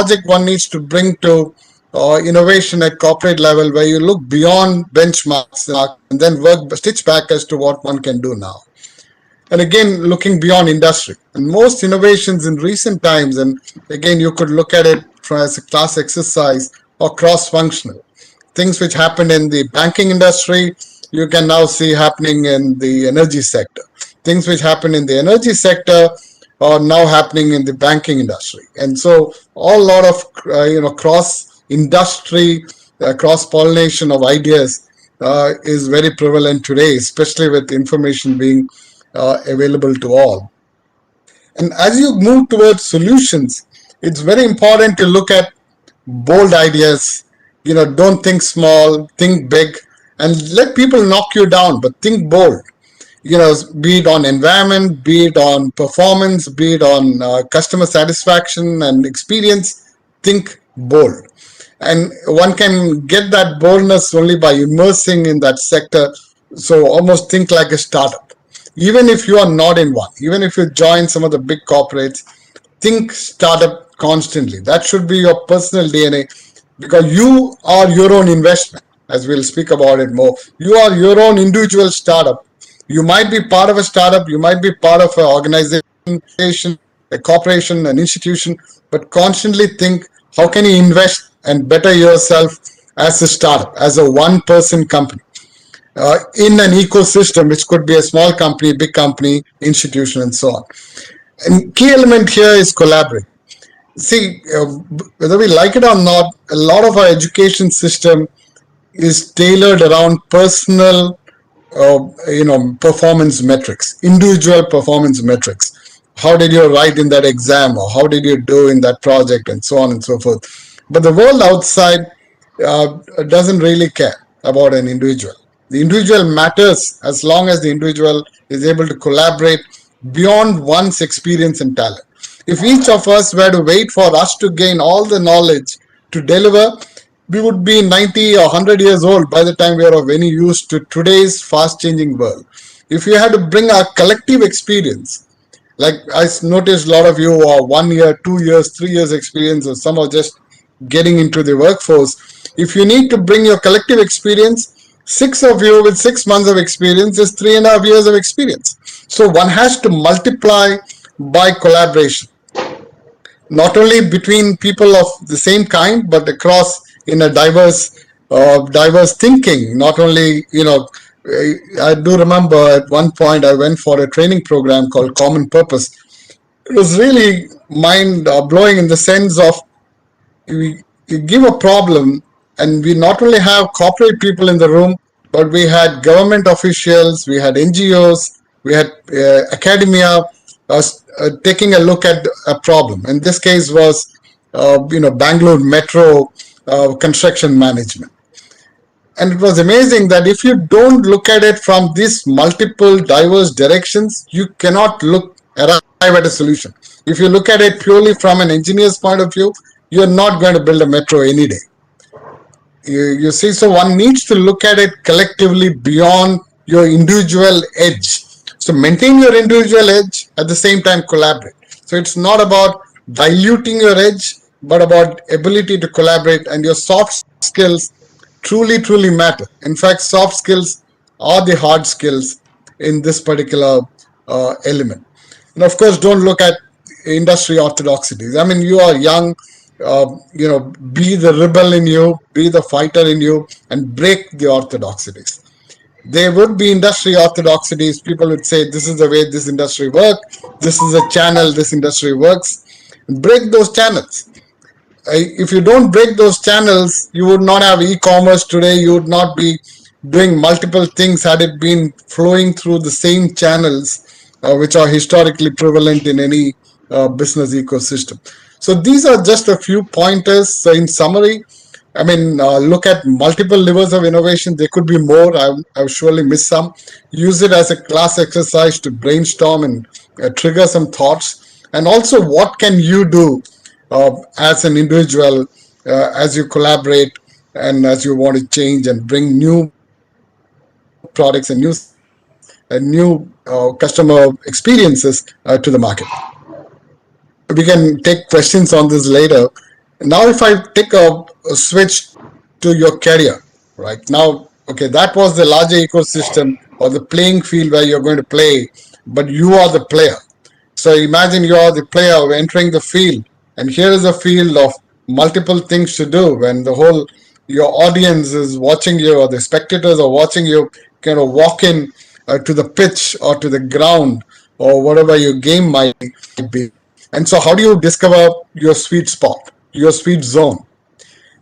project one needs to bring to innovation at corporate level, where you look beyond benchmarks and then stitch back as to what one can do now. And again, looking beyond industry. And most innovations in recent times, and again, you could look at it as a class exercise or cross-functional. Things which happened in the banking industry, you can now see happening in the energy sector. Things which happen in the energy sector are now happening in the banking industry. And so a lot of cross-industry, cross-pollination of ideas is very prevalent today, especially with information being available to all. And as you move towards solutions, it's very important to look at bold ideas. Don't think small, think big, and let people knock you down, but think bold. Be it on environment, be it on performance, be it on customer satisfaction and experience, think bold. And one can get that boldness only by immersing in that sector. So almost think like a startup. Even if you are not in one, even if you join some of the big corporates, think startup constantly. That should be your personal DNA, because you are your own investment, as we'll speak about it more. You are your own individual startup. You might be part of a startup, you might be part of an organization, a corporation, an institution, but constantly think, how can you invest and better yourself as a startup, as a one-person company? In an ecosystem, which could be a small company, big company, institution, and so on. And key element here is collaborate. See, whether we like it or not, a lot of our education system is tailored around personal, performance metrics, individual performance metrics. How did you write in that exam, or how did you do in that project, and so on and so forth. But the world outside doesn't really care about an individual. The individual matters as long as the individual is able to collaborate beyond one's experience and talent. If each of us were to wait for us to gain all the knowledge to deliver, we would be 90 or 100 years old by the time we are of any use to today's fast-changing world. If you had to bring our collective experience, like I noticed a lot of you are 1 year, 2 years, 3 years experience, or some are just getting into the workforce. If you need to bring your collective experience, 6 of you with 6 months of experience is 3.5 years of experience. So one has to multiply by collaboration, not only between people of the same kind, but across in a diverse thinking. Not only, I do remember at one point I went for a training program called Common Purpose. It was really mind-blowing in the sense of you give a problem, and we not only have corporate people in the room, but we had government officials, we had NGOs, we had academia taking a look at a problem. In this case was, Bangalore Metro construction management. And it was amazing that if you don't look at it from these multiple diverse directions, you cannot arrive at a solution. If you look at it purely from an engineer's point of view, you're not going to build a metro any day. You see, so one needs to look at it collectively beyond your individual edge. So maintain your individual edge, at the same time collaborate. So it's not about diluting your edge, but about ability to collaborate, and your soft skills truly matter. In fact, soft skills are the hard skills in this particular element. And of course, don't look at industry orthodoxies. I mean, you are young, be the rebel in you, be the fighter in you, and break the orthodoxies. There would be industry orthodoxies. People would say, this is the way this industry works, this is a channel this industry works. Break those channels. If you don't break those channels, you would not have e-commerce today, you would not be doing multiple things had it been flowing through the same channels which are historically prevalent in any business ecosystem. So these are just a few pointers. So in summary, I mean, look at multiple levers of innovation. There could be more. I've surely missed some. Use it as a class exercise to brainstorm and trigger some thoughts. And also, what can you do as an individual as you collaborate and as you want to change and bring new products and new customer experiences to the market. We can take questions on this later. Now, if I take a switch to your career, right now, okay, that was the larger ecosystem or the playing field where you're going to play, but you are the player. So imagine you are the player entering the field, and here is a field of multiple things to do. When the whole your audience is watching you, or the spectators are watching you, kind of walk in to the pitch or to the ground or whatever your game might be. And so, how do you discover your sweet spot, your sweet zone?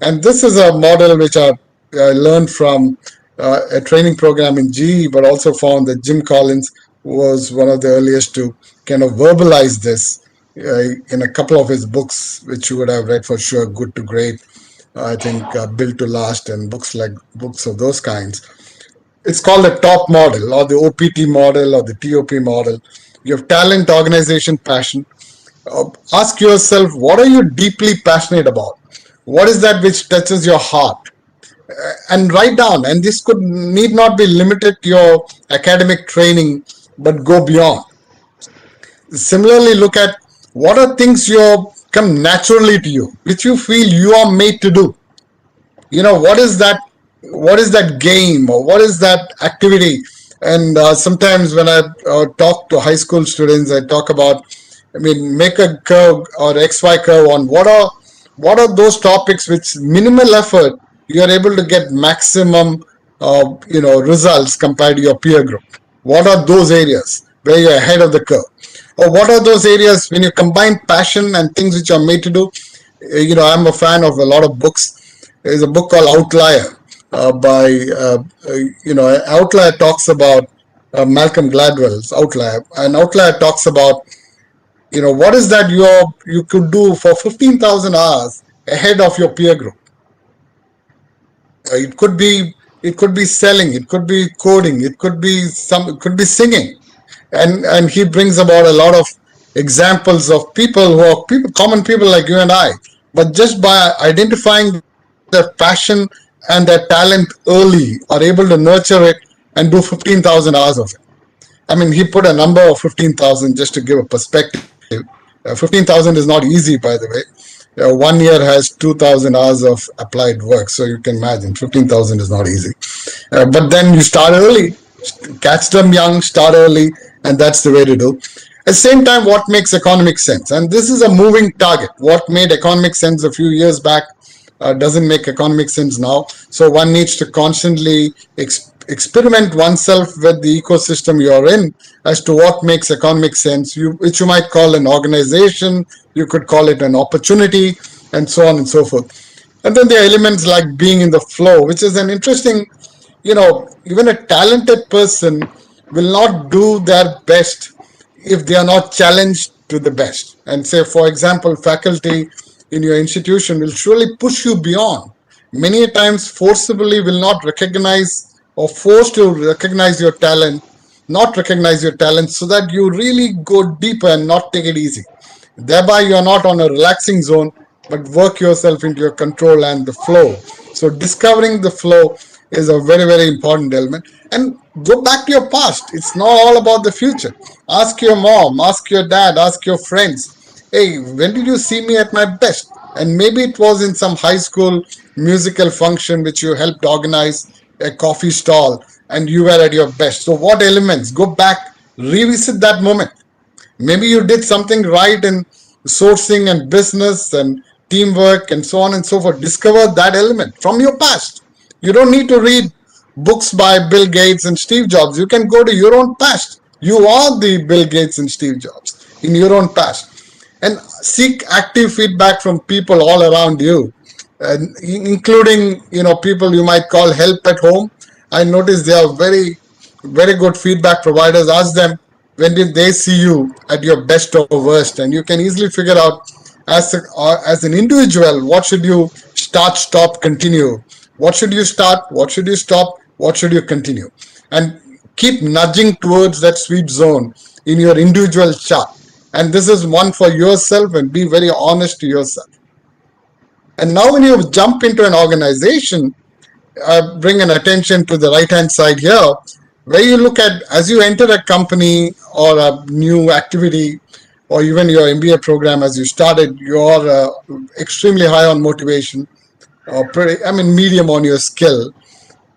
And this is a model which I learned from a training program in GE, but also found that Jim Collins was one of the earliest to kind of verbalize this in a couple of his books, which you would have read for sure, Good to Great, I think Built to Last, and books of those kinds. It's called the top model or the OPT model or the TOP model. You have talent, organization, passion. Ask yourself, what are you deeply passionate about? What is that which touches your heart? And write down. And this could need not be limited to your academic training, but go beyond. Similarly, look at what are things you come naturally to you, which you feel you are made to do. What is that game, or what is that activity? And sometimes when I talk to high school students, I talk about, make a curve or XY curve on what are those topics which minimal effort you are able to get maximum results compared to your peer group. What are those areas where you're ahead of the curve? Or what are those areas when you combine passion and things which are made to do? I'm a fan of a lot of books. There's a book called Outlier Outlier talks about Malcolm Gladwell's Outlier. And Outlier talks about, what is that you could do for 15,000 hours ahead of your peer group. It could be selling, it could be coding, it could be singing. And he brings about a lot of examples of people who are common people like you and I, but just by identifying their passion and their talent early, are able to nurture it and do 15,000 hours of it. He put a number of 15,000 just to give a perspective. 15,000 is not easy, by the way. 1 year has 2,000 hours of applied work, so you can imagine 15,000 is not easy. But then you start early, catch them young, start early, and that's the way to do. At the same time, what makes economic sense? And this is a moving target. What made economic sense a few years back doesn't make economic sense now. So one needs to constantly experiment oneself with the ecosystem you're in as to what makes economic sense, which you might call an organization, you could call it an opportunity, and so on and so forth. And then there are elements like being in the flow, which is an interesting, even a talented person will not do their best if they are not challenged to the best. And say, for example, faculty in your institution will surely push you beyond. Many times forcibly will not recognize or force to recognize your talent, not recognize your talent, so that you really go deeper and not take it easy. Thereby you are not on a relaxing zone, but work yourself into your control and the flow. So discovering the flow is a very, very important element. And go back to your past. It's not all about the future. Ask your mom, ask your dad, ask your friends. Hey, when did you see me at my best? And maybe it was in some high school musical function which you helped organize, a coffee stall, and you were at your best. So what elements? Go back, revisit that moment. Maybe you did something right in sourcing and business and teamwork and so on and so forth. Discover that element from your past. You don't need to read books by Bill Gates and Steve Jobs. You can go to your own past. You are the Bill Gates and Steve Jobs in your own past. And seek active feedback from people all around you, including people you might call help at home. I notice they are very, very good feedback providers. Ask them, when did they see you at your best or worst? And you can easily figure out as an individual, what should you start, stop, continue? What should you start? What should you stop? What should you continue? And keep nudging towards that sweet zone in your individual chart. And this is one for yourself, and be very honest to yourself. And now when you jump into an organization, bring an attention to the right-hand side here, where you look at, as you enter a company or a new activity, or even your MBA program as you started, you're extremely high on motivation, medium on your skill.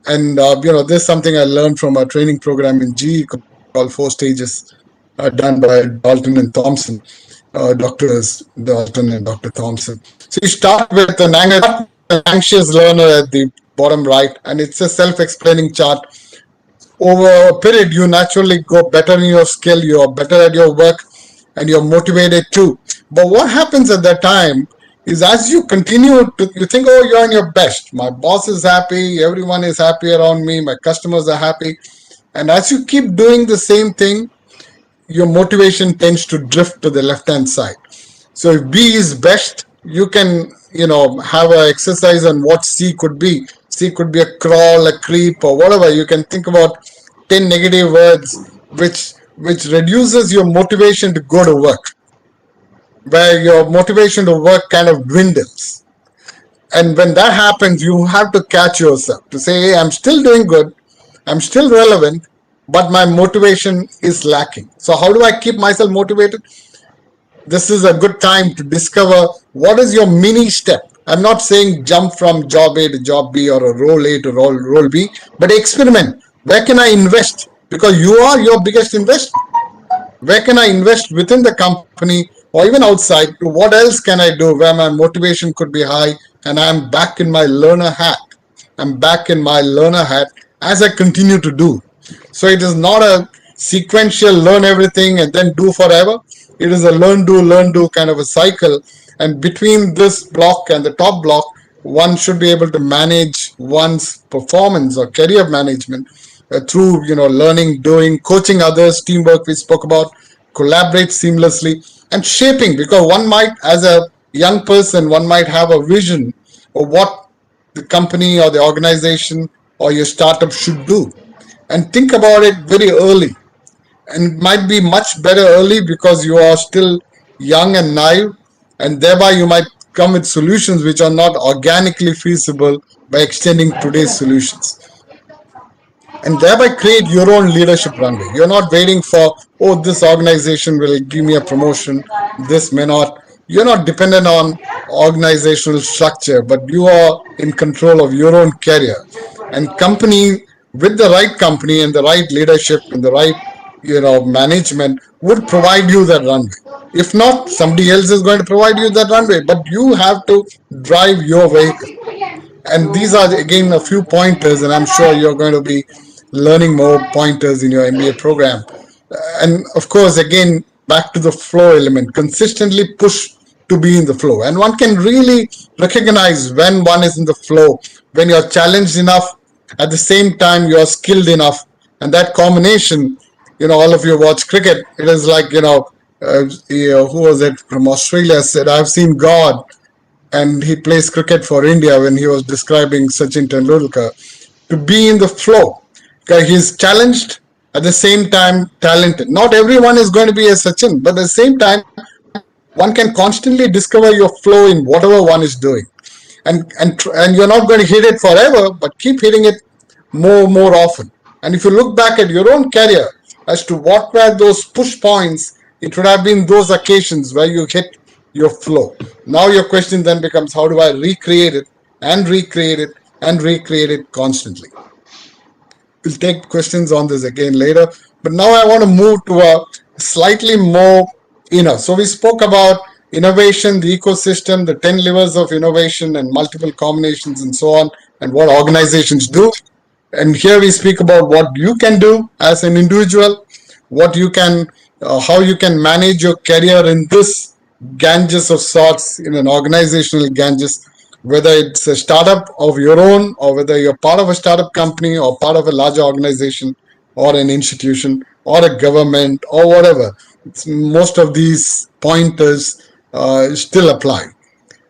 And this is something I learned from a training program in GE called Four Stages, done by Dalton and Thompson, doctors Dalton and Dr. Thompson. So you start with an anxious learner at the bottom right, and it's a self-explaining chart. Over a period, you naturally go better in your skill, you're better at your work, and you're motivated too. But what happens at that time is, as you continue to, you think, oh, you're on your best. My boss is happy, everyone is happy around me, my customers are happy. And as you keep doing the same thing, your motivation tends to drift to the left hand side. So if B is best, you can, have an exercise on what C could be. C could be a crawl, a creep, or whatever. You can think about 10 negative words which reduces your motivation to go to work, where your motivation to work kind of dwindles. And when that happens, you have to catch yourself to say, hey, I'm still doing good, I'm still relevant, but my motivation is lacking. So how do I keep myself motivated? This is a good time to discover what is your mini step. I'm not saying jump from job A to job B or a role A to role B, but experiment. Where can I invest? Because you are your biggest investment. Where can I invest within the company or even outside? What else can I do where my motivation could be high and I'm back in my learner hat? I'm back in my learner hat as I continue to do. So it is not a sequential learn everything and then do forever. It is a learn, do kind of a cycle. And between this block and the top block, one should be able to manage one's performance or career management through learning, doing, coaching others, teamwork we spoke about, collaborate seamlessly, and shaping, because one might, as a young person, one might have a vision of what the company or the organization or your startup should do, and think about it very early. And it might be much better early because you are still young and naive, and thereby you might come with solutions which are not organically feasible by extending today's solutions, and thereby create your own leadership runway. You're not waiting for, oh, this organization will give me a promotion, this may not. You're not dependent on organizational structure, but you are in control of your own career. And company, with the right company and the right leadership and the right management would provide you that runway. If not, somebody else is going to provide you that runway, but you have to drive your vehicle. And these are again a few pointers, and I'm sure you're going to be learning more pointers in your MBA program. And of course, again, back to the flow element, consistently push to be in the flow. And one can really recognize when one is in the flow, when you're challenged enough, at the same time you're skilled enough. And that combination, all of you watch cricket, it is like, who was it from Australia said, I've seen God, and he plays cricket for India when he was describing Sachin Tendulkar, to be in the flow. Okay, he's challenged, at the same time talented. Not everyone is going to be a Sachin, but at the same time, one can constantly discover your flow in whatever one is doing. And you're not going to hit it forever, but keep hitting it more often. And if you look back at your own career as to what were those push points, it would have been those occasions where you hit your flow. Now your question then becomes, how do I recreate it and recreate it and recreate it constantly? We'll take questions on this again later, but now I want to move to a slightly more inner. So we spoke about innovation, the ecosystem, the 10 levers of innovation and multiple combinations and so on, and what organizations do. And here we speak about what you can do as an individual, what you can, how you can manage your career in this Ganges of sorts, in an organizational Ganges, whether it's a startup of your own, or whether you're part of a startup company or part of a larger organization or an institution or a government or whatever. Most of these pointers still apply.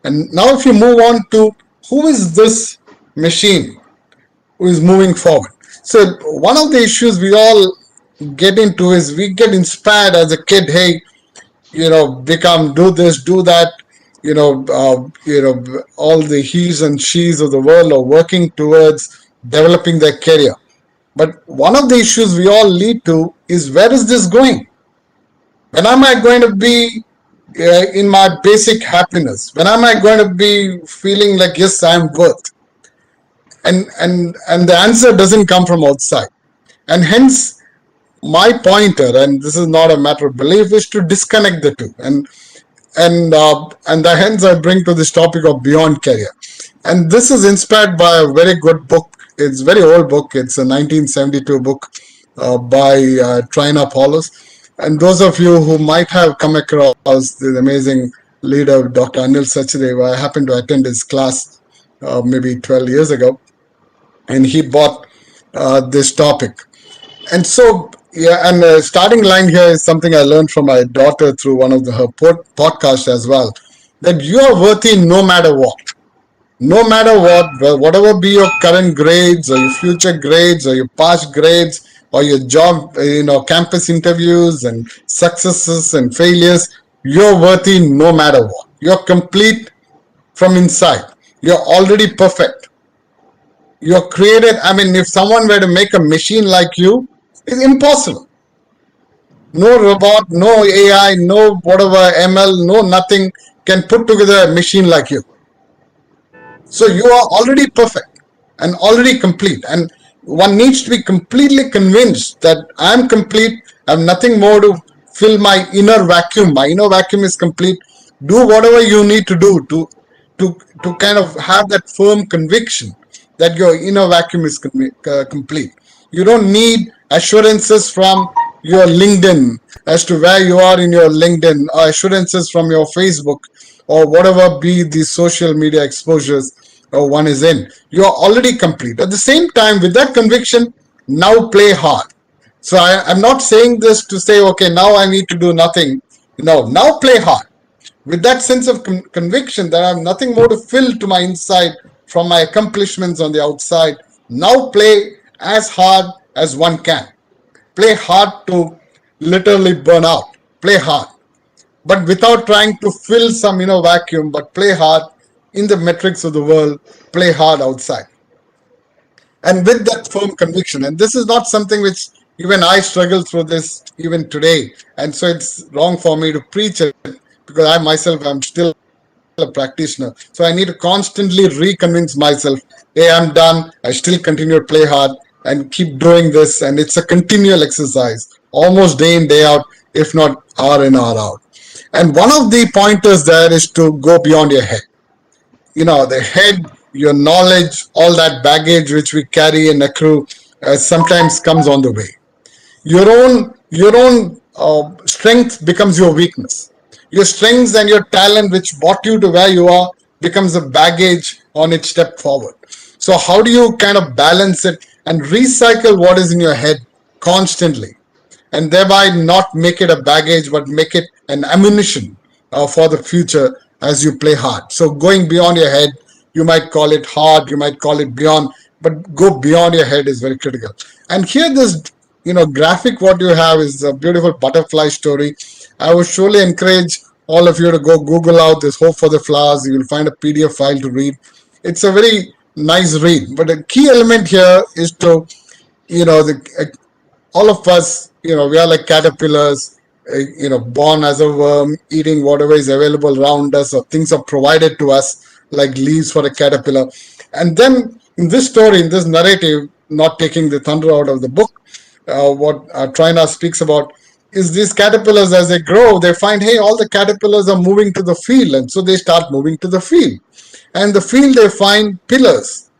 And now if you move on to who is this machine who is moving forward. So one of the issues we all get into is we get inspired as a kid, hey, become, do this, do that, all the he's and she's of the world are working towards developing their career. But one of the issues we all lead to is, where is this going? When am I going to be in my basic happiness? When am I going to be feeling like, yes, I'm worth? And the answer doesn't come from outside. And hence, my pointer, and this is not a matter of belief, is to disconnect the two. And the hence I bring to this topic of beyond career. And this is inspired by a very good book. It's a very old book. It's a 1972 book by Trina Paulus. And those of you who might have come across the amazing leader, Dr. Anil Sachdeva, I happened to attend his class maybe 12 years ago, and he bought this topic. And so, yeah, and the starting line here is something I learned from my daughter through one of her podcasts as well, that you are worthy no matter what. No matter what, whatever be your current grades or your future grades or your past grades or your job, campus interviews and successes and failures, you're worthy no matter what. You're complete from inside. You're already perfect. You're created. I mean, if someone were to make a machine like you, it's impossible. No robot, no AI, no whatever ML, no nothing can put together a machine like you. So you are already perfect and already complete. And one needs to be completely convinced that I'm complete. I have nothing more to fill my inner vacuum. My inner vacuum is complete. Do whatever you need to do to kind of have that firm conviction that your inner vacuum is complete. You don't need assurances from your LinkedIn as to where you are in your LinkedIn, or assurances from your Facebook, or whatever be the social media exposures one is in. You are already complete. At the same time, with that conviction, now play hard. So I'm not saying this to say, okay, now I need to do nothing. No, now play hard. With that sense of conviction that I have nothing more to fill to my inside from my accomplishments on the outside, now play as hard as one can. Play hard to literally burn out. Play hard. But without trying to fill some vacuum, but play hard in the metrics of the world, play hard outside. And with that firm conviction, and this is not something which even I struggle through this even today. And so it's wrong for me to preach it, because I myself am still a practitioner. So I need to constantly reconvince myself, hey, I'm done. I still continue to play hard and keep doing this. And it's a continual exercise, almost day in, day out, if not hour in, hour out. And one of the pointers there is to go beyond your head. The head, your knowledge, all that baggage which we carry and accrue sometimes comes on the way. Your own strength becomes your weakness. Your strengths and your talent which brought you to where you are becomes a baggage on its step forward. So how do you kind of balance it and recycle what is in your head constantly, and thereby not make it a baggage but make it an ammunition for the future as you play hard. So going beyond your head, you might call it hard, you might call it beyond, but go beyond your head is very critical. And here this graphic what you have is a beautiful butterfly story. I would surely encourage all of you to go Google out this Hope for the Flowers. You will find a PDF file to read. It's a very nice read, but the key element here is to all of us, we are like caterpillars, born as a worm, eating whatever is available around us, or things are provided to us like leaves for a caterpillar. And then in this story, in this narrative, not taking the thunder out of the book, what Trina speaks about is these caterpillars, as they grow, they find, hey, all the caterpillars are moving to the field, and so they start moving to the field. And the field, they find pillars,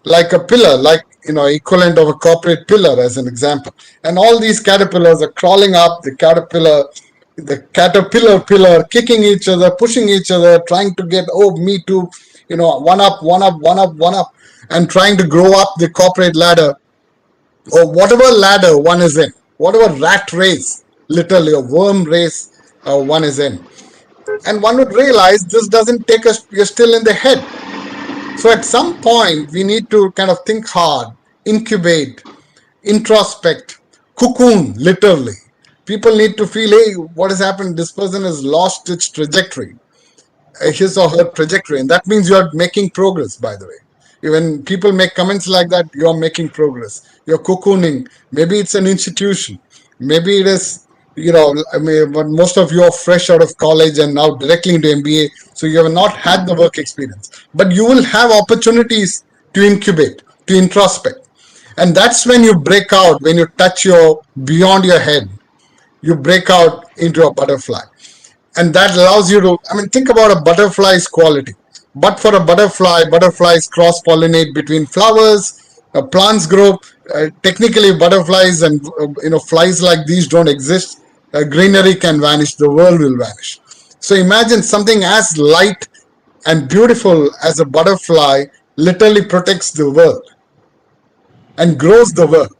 like a pillar, like equivalent of a corporate pillar as an example. And all these caterpillars are crawling up the caterpillar pillar, kicking each other, pushing each other, trying to get, oh, me too, one up, and trying to grow up the corporate ladder, or whatever ladder one is in, whatever rat race, literally a worm race one is in. And one would realize this doesn't take us, you're still in the head. So at some point, we need to kind of think hard, incubate, introspect, cocoon, literally. People need to feel, hey, what has happened? This person has lost its trajectory, his or her trajectory. And that means you're making progress, by the way. When people make comments like that, you're making progress. You're cocooning. Maybe it's an institution. Maybe it is I mean, but most of you are fresh out of college and now directly into MBA, so you have not had the work experience. But you will have opportunities to incubate, to introspect. And that's when you break out, when you touch your beyond your head, you break out into a butterfly. And that allows you to, I mean, think about a butterfly's quality. But for a butterfly, butterflies cross pollinate between flowers, plants grow. Technically, butterflies and flies like these don't exist. Greenery can vanish, the world will vanish. So imagine something as light and beautiful as a butterfly literally protects the world and grows the world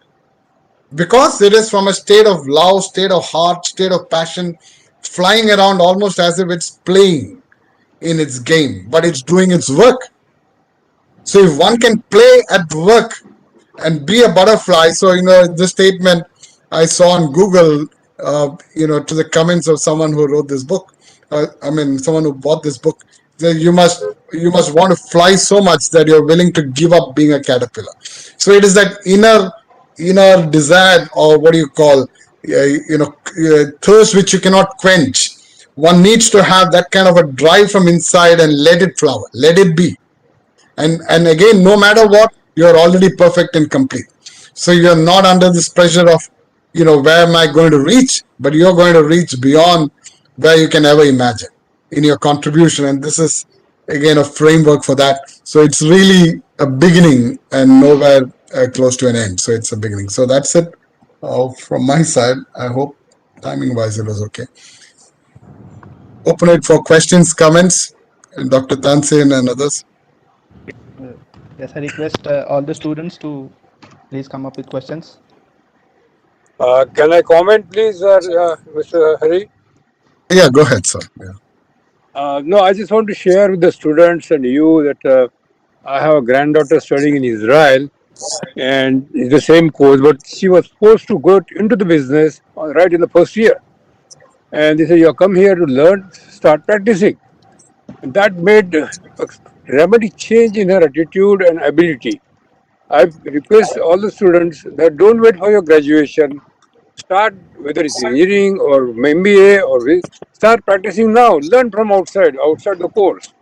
because it is from a state of love, state of heart, state of passion, flying around almost as if it's playing in its game, but it's doing its work. So if one can play at work and be a butterfly, so this statement I saw on Google, to the comments of someone who wrote this book. I mean, someone who bought this book. That you must want to fly so much that you're willing to give up being a caterpillar. So it is that inner desire, or what do you call, thirst which you cannot quench. One needs to have that kind of a drive from inside and let it flower, let it be. And again, no matter what, you're already perfect and complete. So you're not under this pressure of, where am I going to reach? But you're going to reach beyond where you can ever imagine in your contribution. And this is again a framework for that. So it's really a beginning and nowhere close to an end. So it's a beginning. So that's it from my side. I hope timing wise it was okay. Open it for questions, comments, and Dr. Tansen and others. Yes, I request all the students to please come up with questions. Can I comment, please, Mr. Hari? Yeah, go ahead, sir. Yeah. No, I just want to share with the students and you that I have a granddaughter studying in Israel, and it's the same course, but she was forced to go into the business right in the first year. And they said, you come here to learn, start practicing. And that made a dramatic change in her attitude and ability. I request all the students that don't wait for your graduation. Start, whether it's engineering or MBA, or start practicing now. Learn from outside the course.